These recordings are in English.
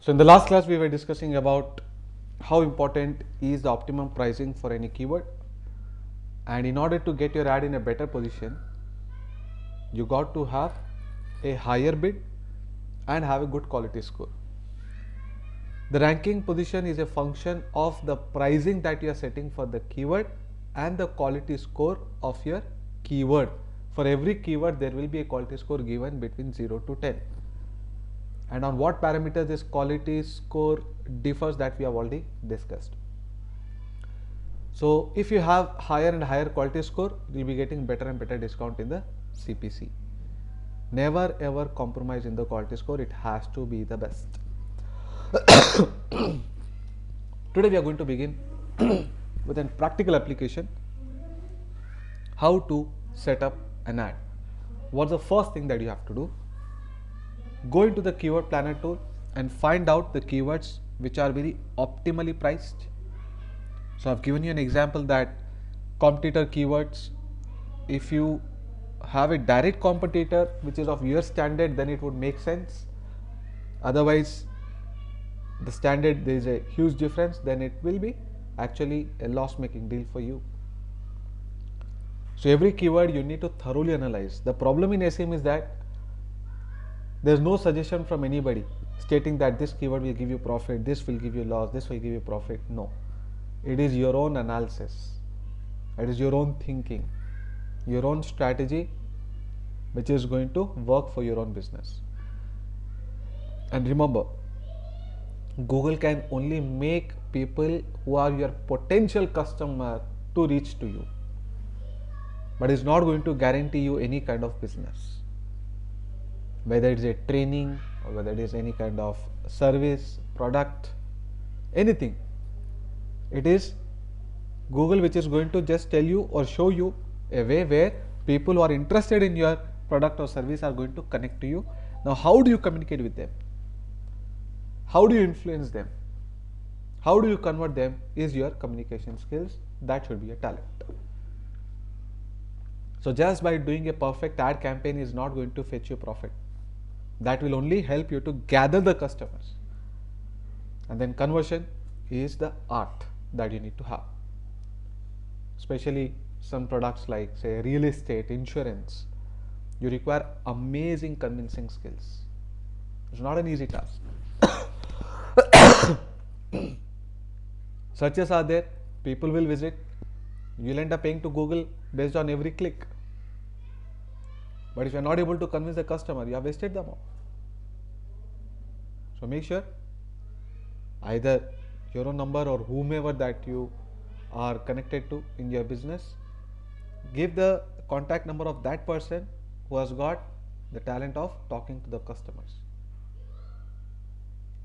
So in the last class we were discussing about how important is the optimum pricing for any keyword, and in order to get your ad in a better position you got to have a higher bid and have a good quality score. The ranking position is a function of the pricing that you are setting for the keyword and the quality score of your keyword. For every keyword there will be a quality score given between 0 to 10. And on what parameters this quality score differs, that we have already discussed. So if you have higher and higher quality score, you will be getting better and better discount in the CPC. Never ever compromise in the quality score, it has to be the best. Today we are going to begin with a practical application, how to set up an ad. What's the first thing that you have to do? Go into the keyword planner tool and find out the keywords which are very optimally priced. So I've given you an example that competitor keywords, if you have a direct competitor which is of your standard, then it would make sense. Otherwise the standard, there is a huge difference, then it will be actually a loss making deal for you. So every keyword you need to thoroughly analyze. The problem in SEM is that there is no suggestion from anybody stating that this keyword will give you profit, this will give you loss, this will give you profit. No, it is your own analysis, it is your own thinking, your own strategy which is going to work for your own business. And remember, Google can only make people who are your potential customer to reach to you, but it's not going to guarantee you any kind of business, whether it's a training or whether it is any kind of service, product, anything. It is Google which is going to just tell you or show you a way where people who are interested in your product or service are going to connect to you. Now, how do you communicate with them? How do you influence them? How do you convert them is your communication skills. That should be a talent. So just by doing a perfect ad campaign is not going to fetch you profit. That will only help you to gather the customers. And then conversion is the art that you need to have. Especially some products like say real estate, insurance, you require amazing convincing skills. It's not an easy task. Searches are there, people will visit, you'll end up paying to Google based on every click. But if you're not able to convince the customer, you have wasted them all. So make sure either your own number or whomever that you are connected to in your business, give the contact number of that person who has got the talent of talking to the customers.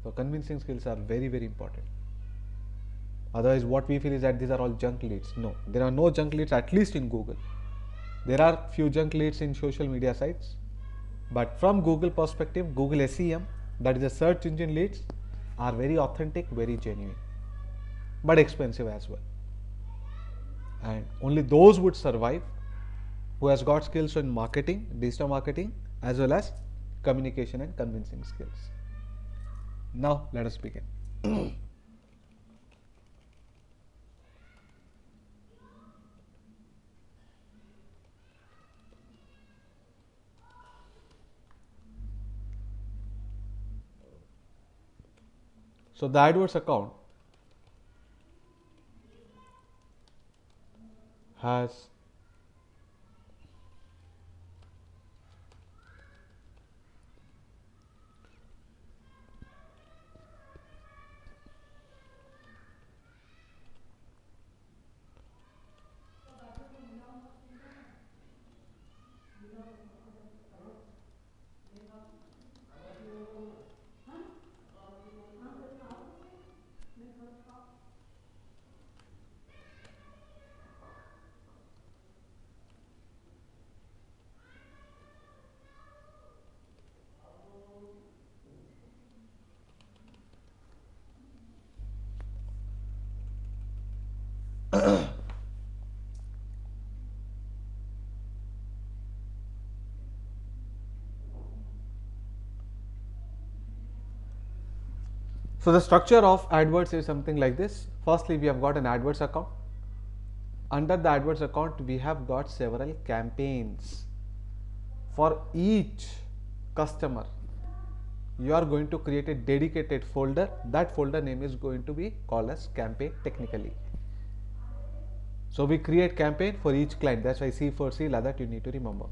So convincing skills are very, very important. Otherwise what we feel is that these are all junk leads. No, there are no junk leads, at least in Google. There are few junk leads in social media sites, but from Google perspective, Google SEM, that is the search engine leads, are very authentic, very genuine, but expensive as well. And only those would survive who has got skills in marketing, digital marketing, as well as communication and convincing skills. Now let us begin. So the AdWords account has So the structure of AdWords is something like this. Firstly, we have got an AdWords account. Under the AdWords account, we have got several campaigns. For each customer, you are going to create a dedicated folder. That folder name is going to be called as campaign technically. So we create campaign for each client. That's why C for C, like that you need to remember.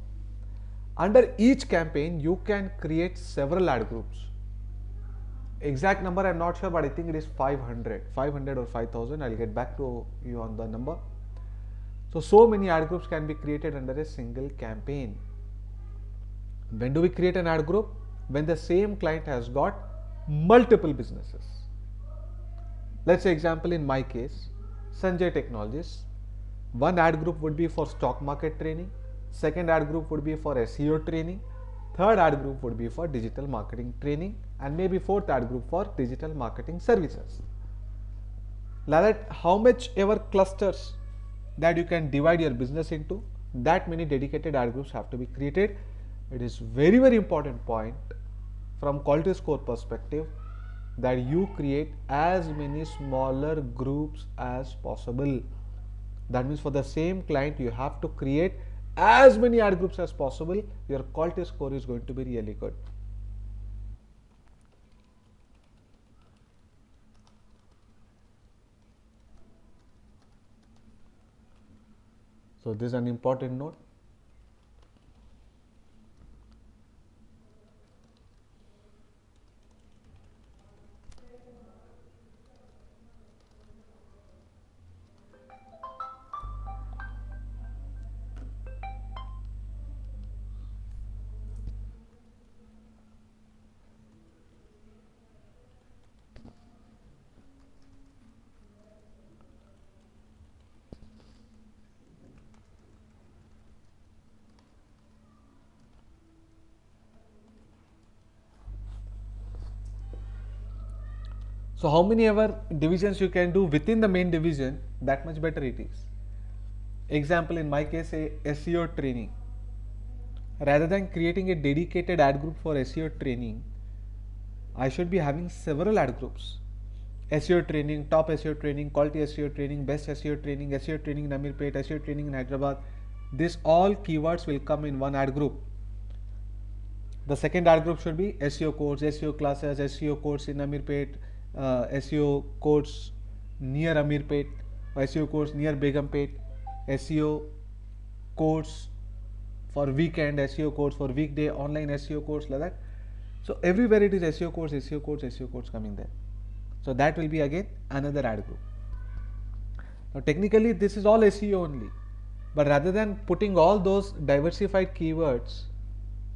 Under each campaign, you can create several ad groups. Exact number I'm not sure, but I think it is 500 or 5000. I'll get back to you on the number. So many ad groups can be created under a single campaign. When do we create an ad group? When the same client has got multiple businesses. Let's say example in my case, Sanjay Technologies. One ad group would be for stock market training. Second ad group would be for SEO training. Third ad group would be for digital marketing training, and maybe fourth ad group for digital marketing services. Like that, how much ever clusters that you can divide your business into, that many dedicated ad groups have to be created. It is very important point from quality score perspective that you create as many smaller groups as possible. That means for the same client you have to create as many ad groups as possible. Your quality score is going to be really good. So this is an important note. So how many ever divisions you can do within the main division, that much better it is. Example in my case, a SEO training. Rather than creating a dedicated ad group for SEO training, I should be having several ad groups. SEO training, top SEO training, quality SEO training, best SEO training, SEO training in Amirpet, SEO training in Hyderabad. This all keywords will come in one ad group. The second ad group should be SEO course, SEO classes, SEO course in Amirpet, SEO course near Amirpet, SEO course near Begumpet, SEO course for weekend, SEO course for weekday, online SEO course, like that. So everywhere it is SEO course, SEO course, SEO course coming there. So that will be again another ad group. Now technically this is all SEO only, but rather than putting all those diversified keywords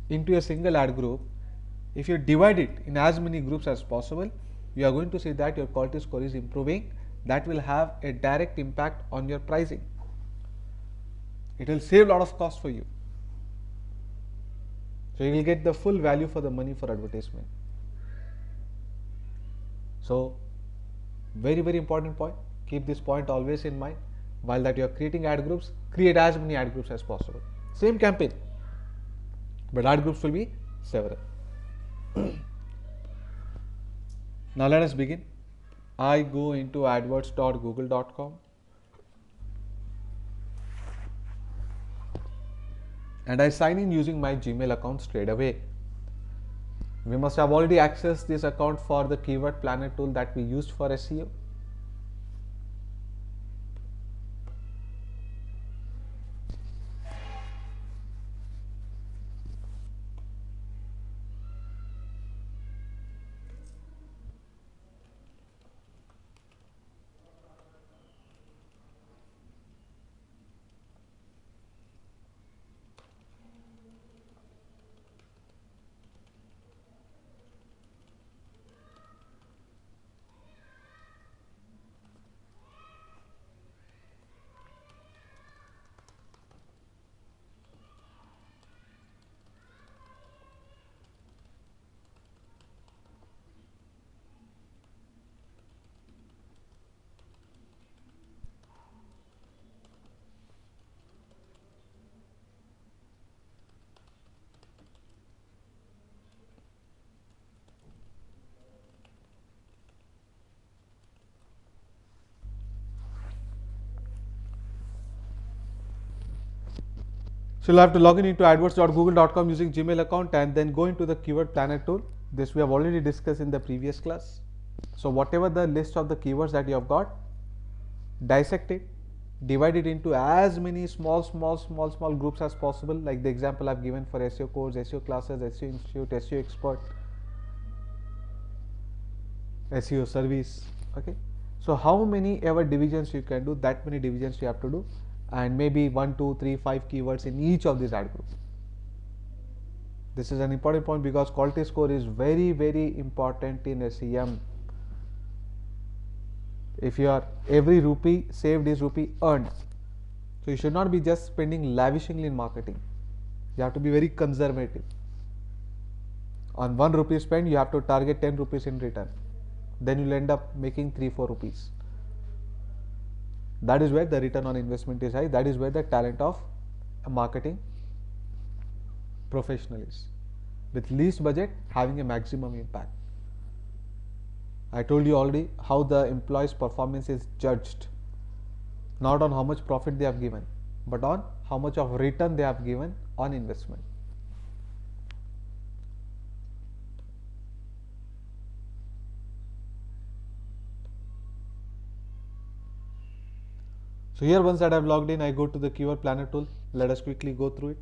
into a single ad group, if you divide it in as many groups as possible, you are going to see that your quality score is improving. That will have a direct impact on your pricing. It will save a lot of cost for you. So you will get the full value for the money for advertisement. So very important point. Keep this point always in mind. While that you are creating ad groups, create as many ad groups as possible. Same campaign, but ad groups will be several. Now let us begin. I go into adwords.google.com and I sign in using my Gmail account straight away. We must have already accessed this account for the keyword planner tool that we used for SEO. So you'll have to log in into adwords.google.com using Gmail account and then go into the keyword planner tool. This we have already discussed in the previous class. So whatever the list of the keywords that you have got, dissect it, divide it into as many small groups as possible, like the example I've given for SEO course, SEO classes, SEO institute, SEO expert, SEO service. Okay, so how many ever divisions you can do, that many divisions you have to do, and maybe 1, 2, 3, 5 keywords in each of these ad groups. This is an important point because quality score is very important in SEM. If you are every rupee saved is rupee earned. So you should not be just spending lavishingly in marketing. You have to be very conservative. On 1 rupee spent, you have to target 10 rupees in return. Then you'll end up making 3-4 rupees. That is where the return on investment is high. That is where the talent of a marketing professional is. With least budget, having a maximum impact. I told you already how the employee's performance is judged. Not on how much profit they have given, but on how much of return they have given on investment. So here, once that I have logged in, I go to the keyword planner tool. Let us quickly go through it.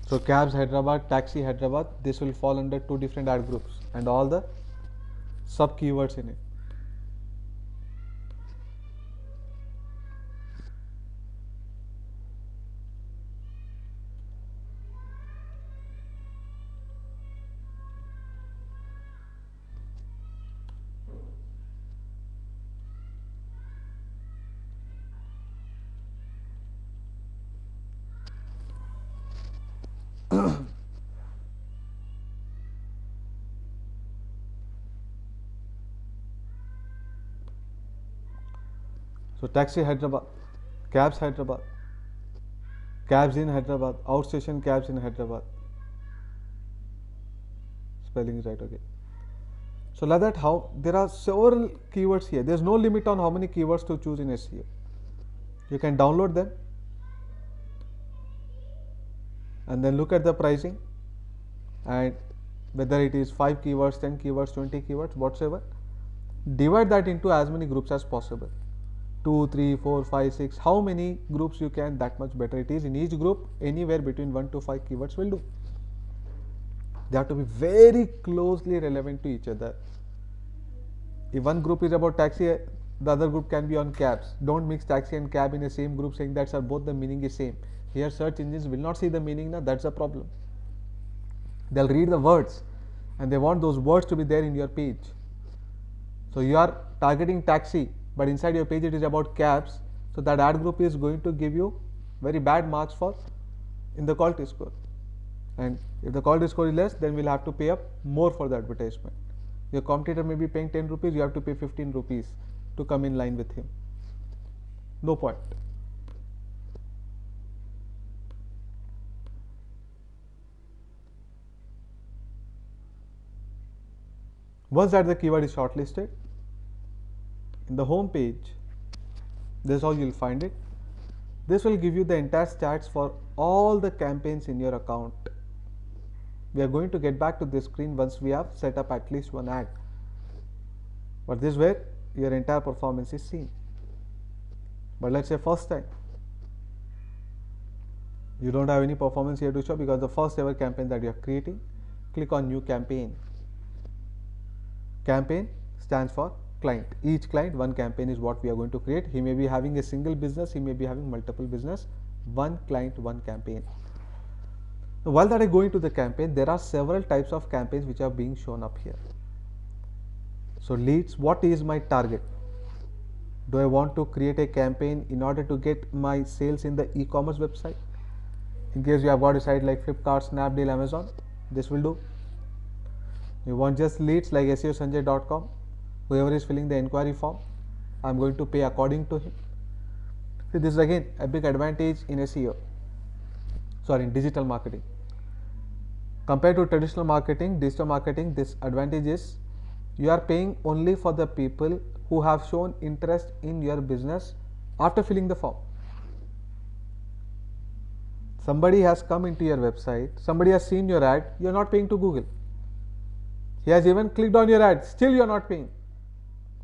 So cabs Hyderabad, taxi Hyderabad, this will fall under 2 different ad groups and all the sub keywords in it. So taxi Hyderabad, cabs Hyderabad, cabs in Hyderabad, outstation cabs in Hyderabad. Spelling is right, okay. So like that, how there are several keywords here. There is no limit on how many keywords to choose in SEO. You can download them and then look at the pricing and whether it is 5 keywords, 10 keywords, 20 keywords, whatsoever. Divide that into as many groups as possible. 2, 3, 4, 5, 6, how many groups you can, that much better it is. In each group, anywhere between 1 to 5 keywords will do. They have to be very closely relevant to each other. If one group is about taxi, the other group can be on cabs. Don't mix taxi and cab in the same group saying that sir, both the meaning is same. Here search engines will not see the meaning, now that's a problem. They'll read the words and they want those words to be there in your page. So you are targeting taxi, but inside your page it is about cabs, so that ad group is going to give you very bad marks for in the quality score. And if the quality score is less, then we'll have to pay up more for the advertisement. Your competitor may be paying 10 rupees, you have to pay 15 rupees to come in line with him. No point. Once that the keyword is shortlisted, in the home page, this is how you will find it. This will give you the entire stats for all the campaigns in your account. We are going to get back to this screen once we have set up at least one ad. But this is where your entire performance is seen. But let's say first time, you don't have any performance here to show because the first ever campaign that you are creating. Click on new campaign. Campaign stands for client. Each client, one campaign is what we are going to create. He may be having a single business, he may be having multiple business. One client, one campaign. Now, while that I go into the campaign, there are several types of campaigns which are being shown up here. So leads, what is my target? Do I want to create a campaign in order to get my sales in the e-commerce website? In case you have got a site like Flipkart, Snapdeal, Amazon, this will do. You want just leads like SEOsanjay.com, whoever is filling the inquiry form, I am going to pay according to him. See, this is again a big advantage in SEO, in digital marketing. Compared to traditional marketing, digital marketing, this advantage is You are paying only for the people who have shown interest in your business after filling the form. Somebody has come into your website, somebody has seen your ad, you are not paying to Google. He has even clicked on your ad, still you are not paying.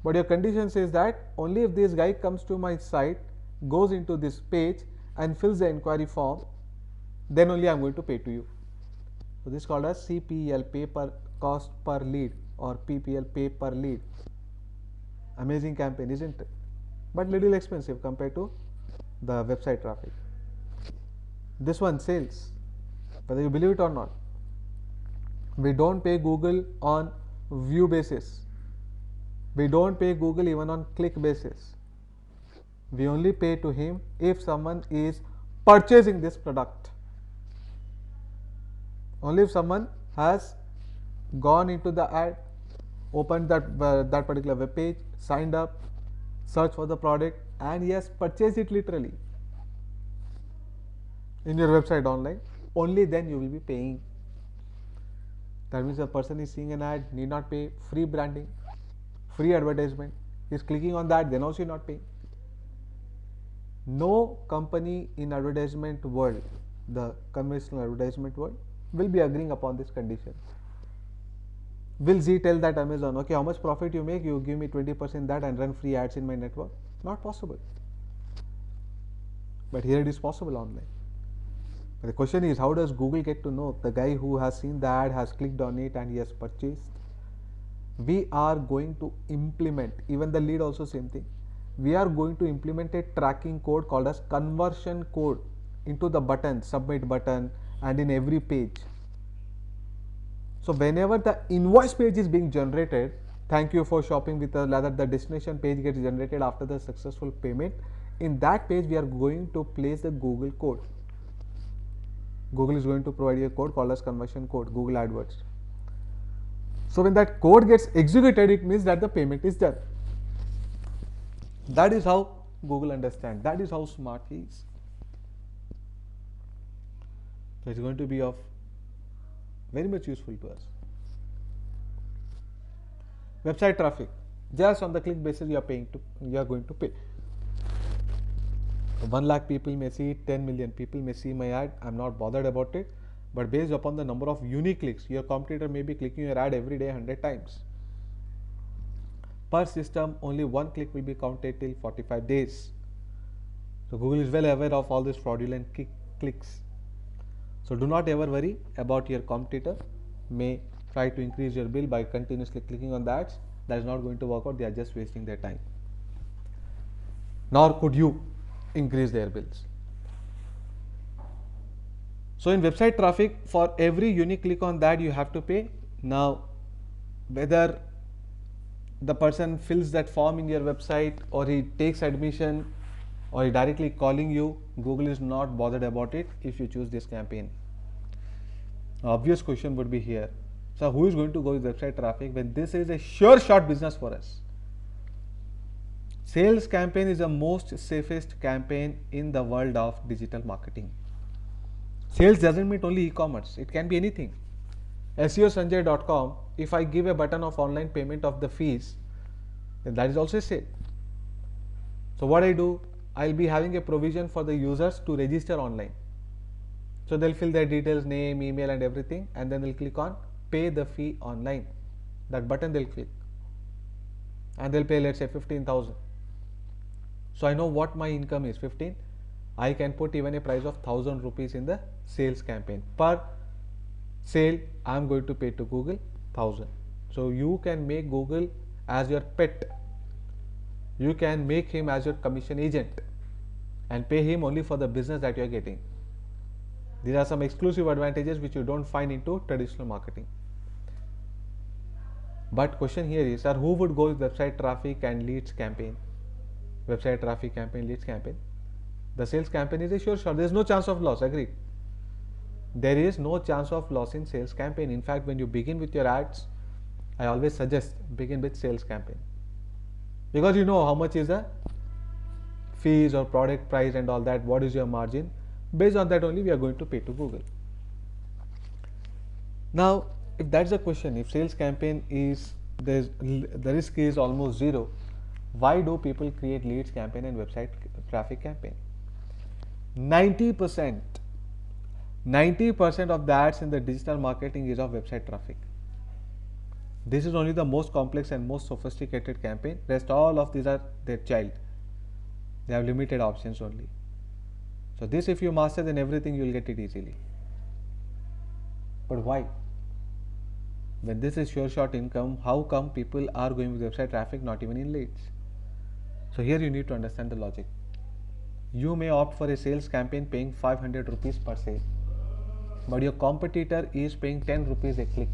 But your condition says that only if this guy comes to my site, goes into this page and fills the inquiry form, then only I am going to pay to you. So this is called as CPL, pay per cost per lead, or PPL, pay per lead. Amazing campaign, isn't it? But little expensive compared to the website traffic. This one sells, whether you believe it or not. We don't pay Google on view basis. We don't pay Google even on click basis. We only pay to him if someone is purchasing this product. Only if someone has gone into the ad, opened that particular web page, signed up, searched for the product, and he has purchased it literally in your website online, only then you will be paying. That means the person is seeing an ad, need not pay, free branding, free advertisement, is clicking on that, then also not paying. No company in advertisement world, the conventional advertisement world, will be agreeing upon this condition. Will Z tell that Amazon, okay, how much profit you make, you give me 20% that and run free ads in my network? Not possible. But here it is possible online. But the question is, how does Google get to know the guy who has seen the ad, has clicked on it and he has purchased? We are going to implement, even the lead also same thing. We are going to implement a tracking code called as conversion code into the button, submit button, and in every page. So whenever the invoice page is being generated, thank you for shopping with us, rather the destination page gets generated after the successful payment. In that page, we are going to place the Google code. Google is going to provide you a code called as conversion code, Google AdWords. So when that code gets executed, it means that the payment is done. That is how Google understands. That is how smart he is. So it's going to be of very much useful to us. Website traffic, just on the click basis you are going to pay. 1 lakh people may see it, 10 million people may see my ad, I'm not bothered about it. But based upon the number of unique clicks, your competitor may be clicking your ad every day 100 times. Per system, only 1 click will be counted till 45 days. So Google is well aware of all these fraudulent clicks. So do not ever worry about your competitor may try to increase your bill by continuously clicking on the ads. That is not going to work out, they are just wasting their time. Nor could you increase their bills. So in website traffic, for every unique click on that you have to pay. Now whether the person fills that form in your website or he takes admission or he directly calling you, Google is not bothered about it if you choose this campaign. Obvious question would be here. So who is going to go with website traffic when this is a sure shot business for us? Sales campaign is the most safest campaign in the world of digital marketing. Sales doesn't mean only e-commerce, it can be anything. SEOsanjay.com, if I give a button of online payment of the fees, then that is also a sale. So what I do, I'll be having a provision for the users to register online. So they'll fill their details, name, email and everything, and then they'll click on pay the fee online. That button they'll click and they'll pay, let's say 15,000. So I know what my income is, 15. I can put even a price of 1,000 rupees in the sales campaign. Per sale, I am going to pay to Google 1,000. So you can make Google as your pet. You can make him as your commission agent and pay him only for the business that you are getting. These are some exclusive advantages which you don't find into traditional marketing. But question here is, sir, who would go with website traffic and leads campaign? Website traffic campaign, leads campaign. The sales campaign is a sure shot. There is no chance of loss. Agreed. There is no chance of loss in sales campaign. In fact, when you begin with your ads, I always suggest begin with sales campaign, because you know how much is the fees or product price and all that. What is your margin? Based on that only we are going to pay to Google. Now, if that's the question, if sales campaign is the risk is almost zero. Why do people create leads campaign and website traffic campaign? 90% of the ads in the digital marketing is of website traffic. This is only the most complex and most sophisticated campaign. Rest all of these are their child. They have limited options only. So this, if you master, then everything you will get it easily. But why? When this is sure shot income, how come people are going with website traffic, not even in leads? So here you need to understand the logic. You may opt for a sales campaign paying 500 rupees per sale, but your competitor is paying 10 rupees a click.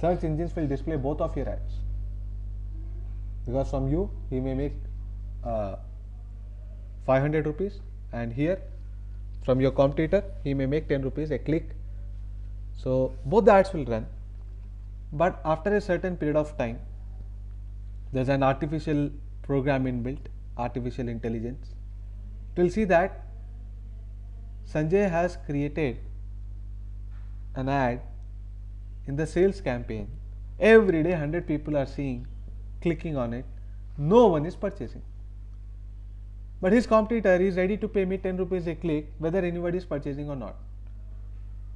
Search engines will display both of your ads, because from you he may make 500 rupees, and here from your competitor he may make 10 rupees a click. So both the ads will run, but after a certain period of time, there's an artificial program inbuilt, artificial intelligence. It will see that Sanjay has created an ad in the sales campaign. Every day 100 people are seeing, clicking on it. No one is purchasing. But his competitor is ready to pay me 10 rupees a click whether anybody is purchasing or not.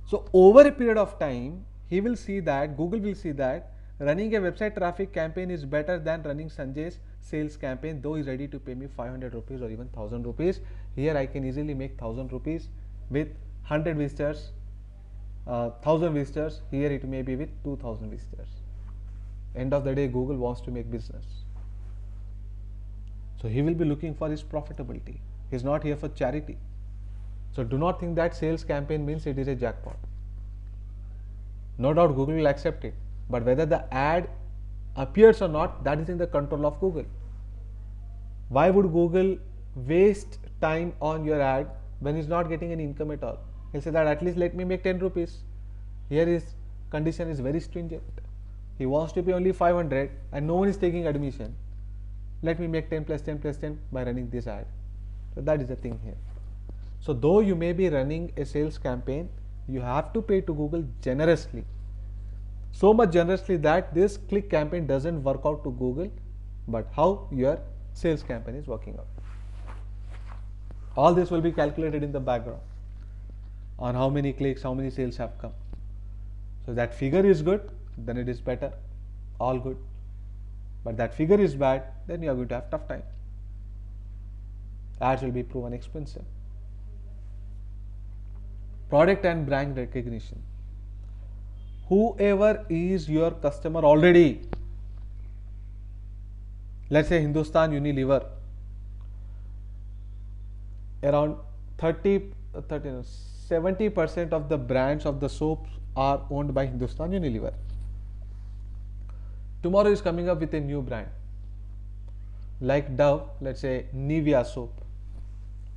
So over a period of time, he will see that, Google will see that running a website traffic campaign is better than running Sanjay's sales campaign, though he is ready to pay me 500 rupees or even 1000 rupees. Here I can easily make 1000 rupees with 100 visitors, 1000 visitors. Here it may be with 2000 visitors. End of the day, Google wants to make business. So he will be looking for his profitability. He is not here for charity. So do not think that sales campaign means it is a jackpot. No doubt Google will accept it, but whether the ad appears or not, that is in the control of Google. Why would Google waste time on your ad when he's not getting any income at all? He'll say that at least let me make 10 rupees. Here his condition is very stringent. He wants to pay only 500 and no one is taking admission. Let me make 10 plus 10 plus 10 by running this ad. So that is the thing here. So though you may be running a sales campaign, you have to pay to Google generously. So much generously that this click campaign doesn't work out to Google, but how your sales campaign is working out. All this will be calculated in the background on how many clicks, how many sales have come. So that figure is good, then it is better, all good. But that figure is bad, then you are going to have tough time. Ads will be proven expensive. Product and brand recognition. Whoever is your customer already, let's say Hindustan Unilever, around 70% of the brands of the soaps are owned by Hindustan Unilever. Tomorrow is coming up with a new brand like Dove, let's say Nivea soap,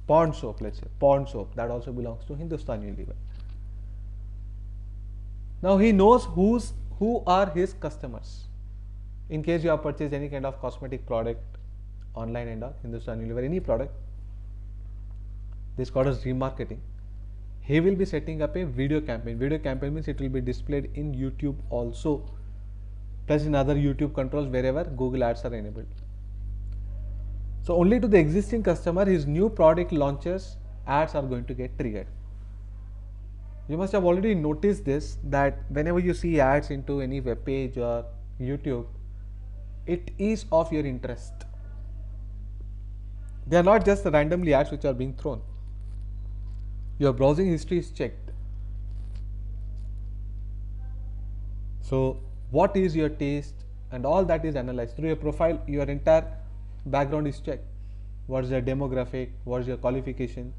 Pond soap, let's say Pond soap, that also belongs to Hindustan Unilever. Now he knows who are his customers. In case you have purchased any kind of cosmetic product online and all, Hindustan Unilever, any product, this is called as remarketing. He will be setting up a video campaign. Video campaign means it will be displayed in YouTube also, plus in other YouTube controls wherever Google ads are enabled. So only to the existing customer, his new product launches ads are going to get triggered. You must have already noticed this, that whenever you see ads into any web page or YouTube, it is of your interest. They are not just randomly ads which are being thrown. Your browsing history is checked. So what is your taste and all that is analyzed through your profile. Your entire background is checked. What is your demographic, what is your qualification,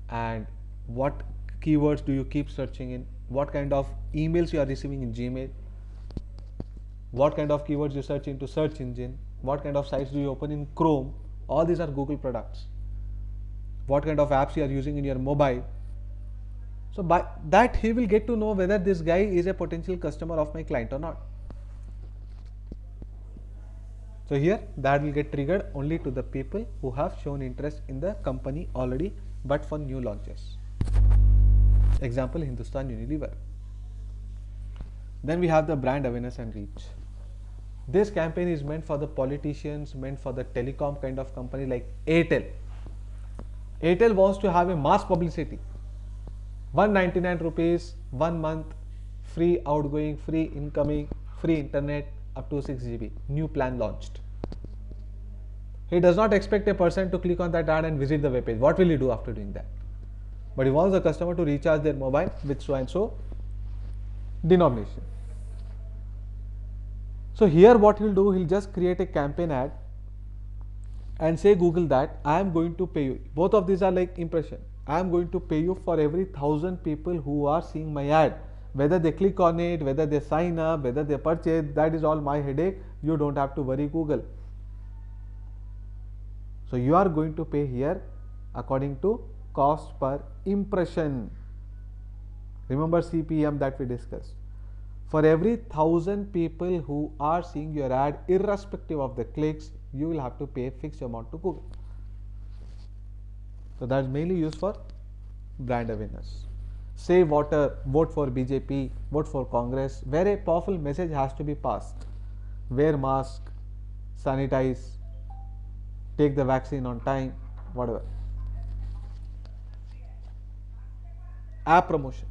and what keywords do you keep searching in, what kind of emails you are receiving in Gmail, what kind of keywords you search into search engine, what kind of sites do you open in Chrome. All these are Google products. What kind of apps you are using in your mobile. So by that he will get to know whether this guy is a potential customer of my client or not. So here that will get triggered only to the people who have shown interest in the company already, but for new launches. Example, Hindustan Unilever. Then we have the brand awareness and reach. This campaign is meant for the politicians, meant for the telecom kind of company like Airtel. Airtel wants to have a mass publicity. 199 rupees, 1 month, free outgoing, free incoming, free internet up to 6 GB. New plan launched. He does not expect a person to click on that ad and visit the web page. What will he do after doing that? But he wants the customer to recharge their mobile with so and so denomination. So here what he'll do, he'll just create a campaign ad and say Google that I am going to pay you. Both of these are like impression. I am going to pay you for every 1,000 people who are seeing my ad. Whether they click on it, whether they sign up, whether they purchase, that is all my headache. You don't have to worry, Google. So you are going to pay here according to cost per impression. Remember CPM that we discussed. For every 1,000 people who are seeing your ad, irrespective of the clicks, you will have to pay a fixed amount to Google. So that is mainly used for brand awareness. Save water, vote for BJP, vote for Congress, where a powerful message has to be passed. Wear mask, sanitize, take the vaccine on time, whatever. App promotion.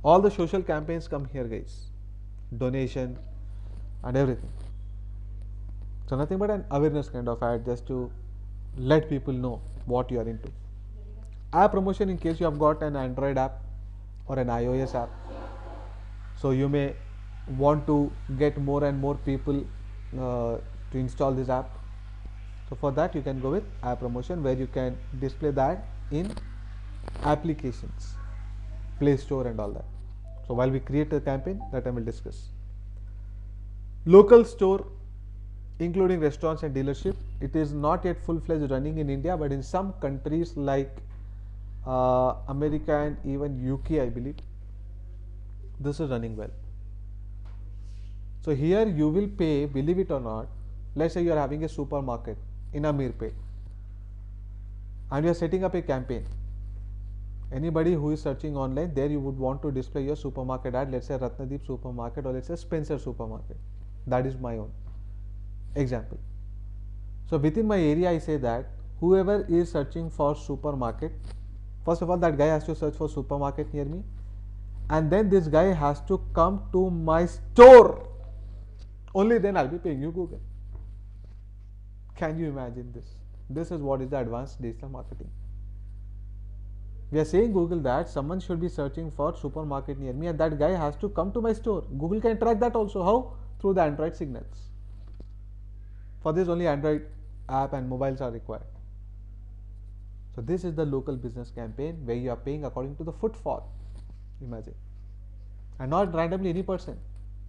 All the social campaigns come here, guys. Donation and everything. So nothing but an awareness kind of ad, just to let people know what you are into. App promotion in case you have got an Android app or an iOS app. So you may want to get more and more people to install this app. So for that you can go with app promotion, where you can display that in applications, Play Store and all that. So while we create a campaign, that I will discuss. Local store, including restaurants and dealership, it is not yet full-fledged running in India, but in some countries like America and even UK, I believe, this is running well. So here you will pay, believe it or not, let's say you are having a supermarket in Amirpet and you are setting up a campaign. Anybody who is searching online, there you would want to display your supermarket ad, let's say Ratnadeep supermarket or let's say Spencer supermarket. That is my own example. So within my area, I say that whoever is searching for supermarket, first of all, that guy has to search for supermarket near me, and then this guy has to come to my store. Only then I'll be paying you, Google. Can you imagine this? This is what is the advanced digital marketing. We are saying Google that someone should be searching for supermarket near me and that guy has to come to my store. Google can track that also. How? Through the Android signals. For this only Android app and mobiles are required. So this is the local business campaign where you are paying according to the footfall. Imagine. And not randomly any person.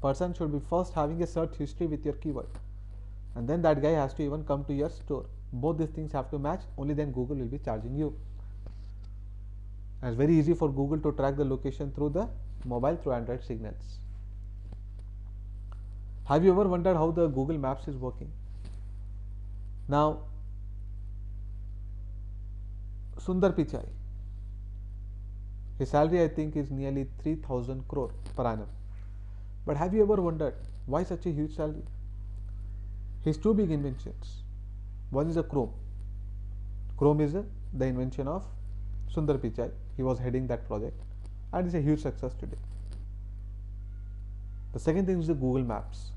Person should be first having a search history with your keyword. And then that guy has to even come to your store. Both these things have to match, only then Google will be charging you. And it's very easy for Google to track the location through the mobile through Android signals. Have you ever wondered how the Google Maps is working? Now, Sundar Pichai, his salary I think is nearly 3,000 crore per annum. But have you ever wondered why such a huge salary? His two big inventions. One is a Chrome. Chrome is the invention of Sundar Pichai. He was heading that project and it's a huge success today. The second thing is the Google Maps.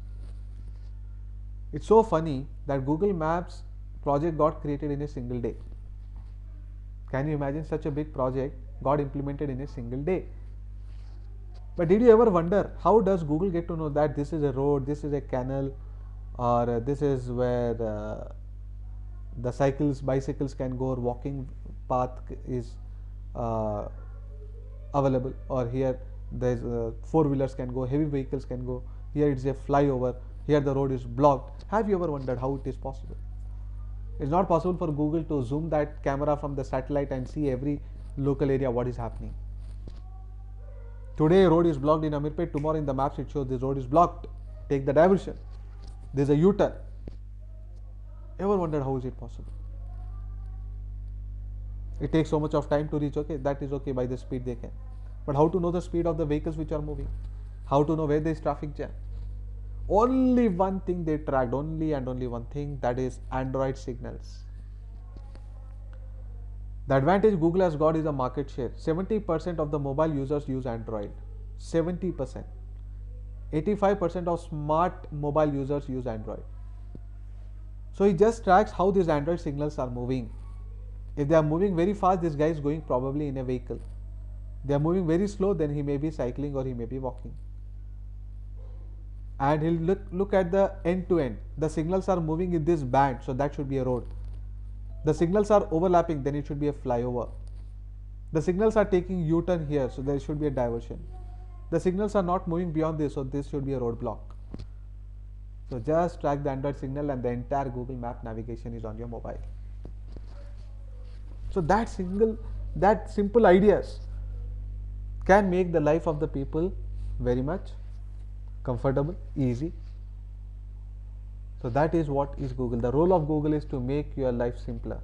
It's so funny that Google Maps project got created in a single day. Can you imagine such a big project got implemented in a single day? But did you ever wonder how does Google get to know that this is a road, this is a canal, or this is where the bicycles can go, or walking path is available, or here there's four-wheelers can go, heavy vehicles can go, here it's a flyover, here the road is blocked. Have you ever wondered how it is possible? It's not possible for Google to zoom that camera from the satellite and see every local area what is happening. Today road is blocked in Amirpet, tomorrow in the maps it shows this road is blocked, take the diversion, there's a U-turn. Ever wondered how is it possible? It takes so much of time to reach, okay, that is okay, by the speed they can. But how to know the speed of the vehicles which are moving? How to know where there is traffic jam? Only one thing they tracked, only and only one thing, that is Android signals. The advantage Google has got is a market share. 70% of the mobile users use Android. 70%. 85% of smart mobile users use Android. So he just tracks how these Android signals are moving. If they are moving very fast, this guy is going probably in a vehicle. They are moving very slow, then he may be cycling or he may be walking. And he'll look at the end to end. The signals are moving in this band, so that should be a road. The signals are overlapping, then it should be a flyover. The signals are taking U-turn here, so there should be a diversion. The signals are not moving beyond this, so this should be a roadblock. So just track the Android signal and the entire Google Map navigation is on your mobile. So that simple ideas can make the life of the people very much comfortable, easy. So that is what is Google. The role of Google is to make your life simpler.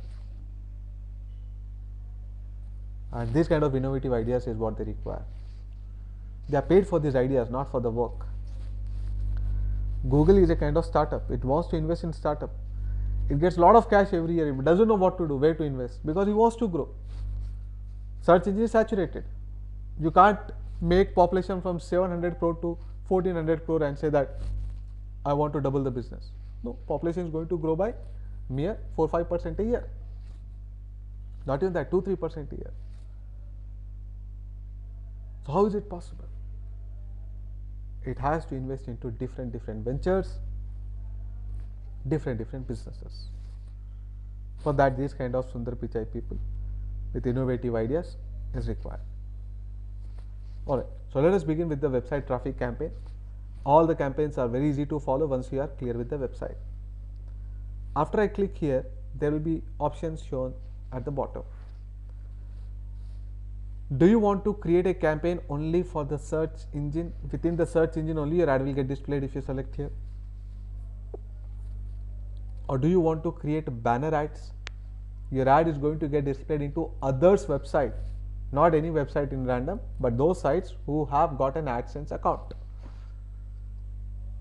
And this kind of innovative ideas is what they require. They are paid for these ideas, not for the work. Google is a kind of startup. It wants to invest in startup. It gets a lot of cash every year. It doesn't know what to do, where to invest, because it wants to grow. Search engine is saturated. You can't make population from 700 crore to 1400 crore and say that I want to double the business. No, population is going to grow by mere 4-5% a year. Not even that, 2-3% a year. So how is it possible? It has to invest into different ventures, different businesses. For that, these kind of Sundar Pichai people with innovative ideas is required. Alright, so let us begin with the website traffic campaign. All the campaigns are very easy to follow once you are clear with the website. After I click here, there will be options shown at the bottom. Do you want to create a campaign only for the search engine? Within the search engine only your ad will get displayed if you select here. Or do you want to create banner ads? Your ad is going to get displayed into others' website, not any website in random, but those sites who have got an AdSense account.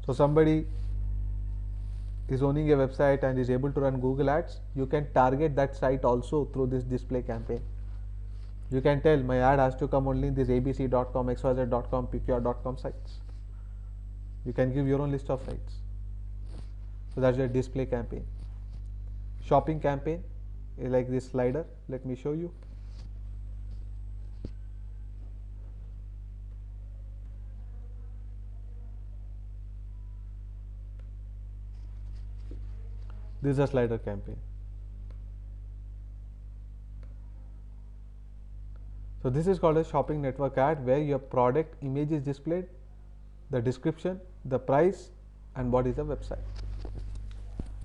So somebody is owning a website and is able to run Google Ads, you can target that site also through this display campaign. You can tell my ad has to come only in this abc.com, xyz.com, pqr.com sites. You can give your own list of sites. So that's your display campaign. Shopping campaign is like this slider. Let me show you. This is a slider campaign. So this is called a shopping network ad, where your product image is displayed, the description, the price, and what is the website,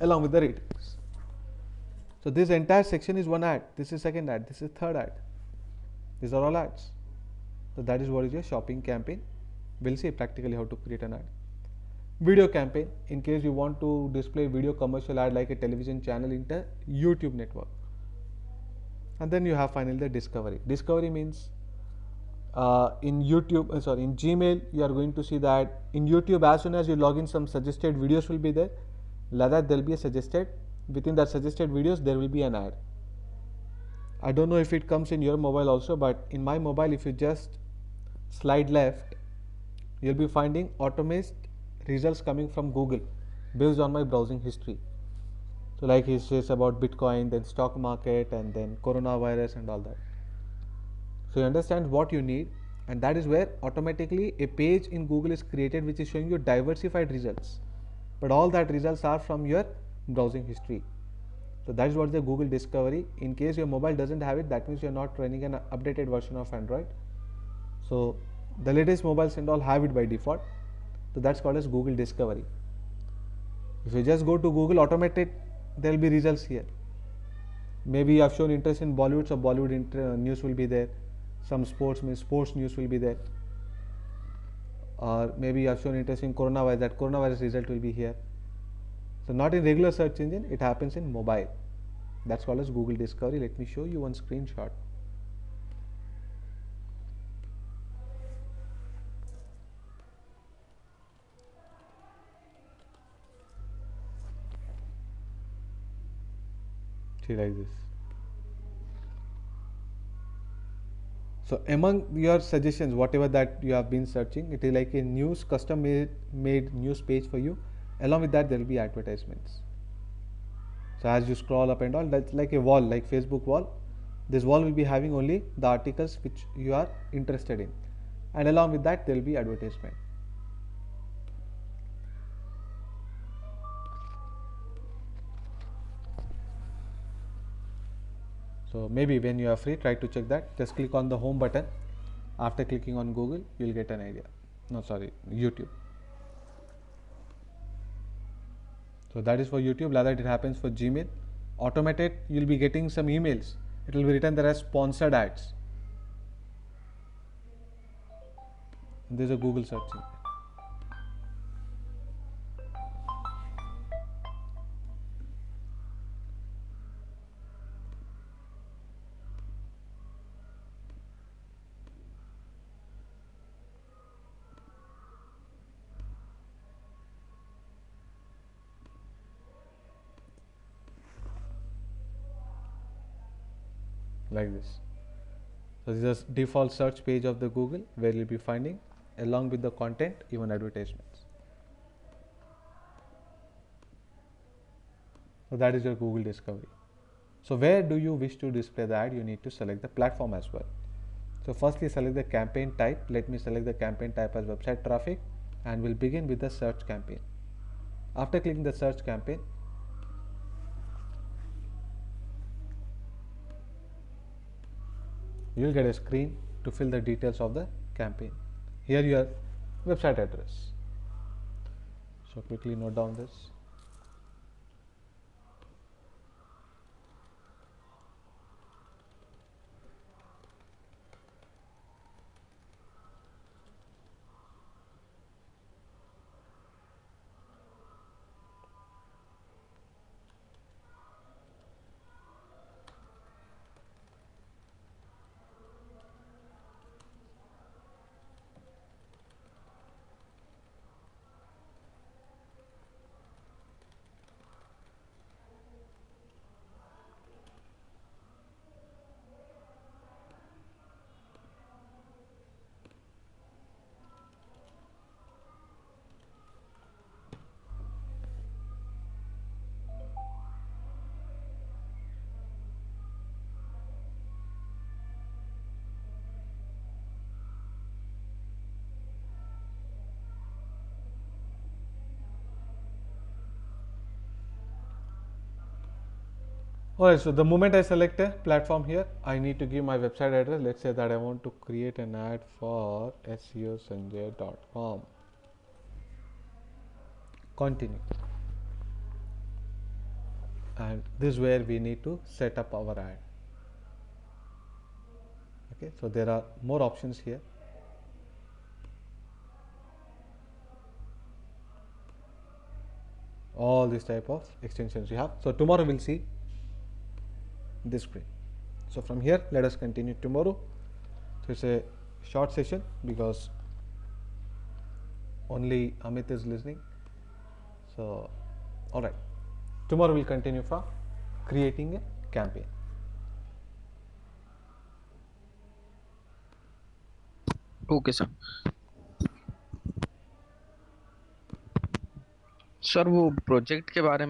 along with the ratings. So this entire section is one ad. This is second ad. This is third ad. These are all ads. So that is what is your shopping campaign. We'll see practically how to create an ad. Video campaign, in case you want to display video commercial ad like a television channel in the YouTube network. And then you have finally the discovery. Discovery means in Gmail you are going to see that in YouTube, as soon as you log in, some suggested videos will be there. Like that, there will be a suggested, within that suggested videos there will be an ad. I don't know if it comes in your mobile also, but in my mobile, if you just slide left, you'll be finding automated results coming from Google based on my browsing history. So like he says about Bitcoin, then stock market, and then coronavirus and all that. So you understand what you need, and that is where automatically a page in Google is created which is showing you diversified results. But all that results are from your browsing history. So that is what the Google Discovery. In case your mobile doesn't have it, that means you are not running an updated version of Android. So the latest mobiles and all have it by default. So that's called as Google Discovery. If you just go to Google automated, there will be results here. Maybe you have shown interest in Bollywood, so Bollywood news will be there. Some sports means sports news will be there. Or maybe you have shown interest in coronavirus, that coronavirus result will be here. So not in regular search engine, it happens in mobile. That's called as Google Discovery. Let me show you one screenshot. See, like this. So among your suggestions, whatever that you have been searching, it is like a news custom made news page for you. Along with that, there will be advertisements. So as you scroll up and all, that's like a wall, like Facebook wall. This wall will be having only the articles which you are interested in, and along with that, there will be advertisement. So maybe when you are free, try to check that. Just click on the home button. After clicking on Google, you will get an idea. No, sorry, YouTube. So that is for YouTube. Like that, it happens for Gmail. Automated, you will be getting some emails. It will be written there as sponsored ads. There is a Google searching. Like this. So this is default search page of the Google where you'll be finding along with the content even advertisements. So that is your Google discovery. So where do you wish to display the ad? You need to select the platform as well. So firstly select the campaign type. Let me select the campaign type as website traffic, and we'll begin with the search campaign. After clicking the search campaign, you will get a screen to fill the details of the campaign. Here your website address. So quickly note down this. Alright, so the moment I select a platform here, I need to give my website address. Let's say that I want to create an ad for seosanjay.com. Continue. And this is where we need to set up our ad. Okay, so there are more options here. All these type of extensions you have. So tomorrow we'll see this screen. So from here, let us continue tomorrow. So it's a short session because only Amit is listening. So all right, tomorrow we'll continue from creating a campaign. Okay sir. Sir वो project के बारे में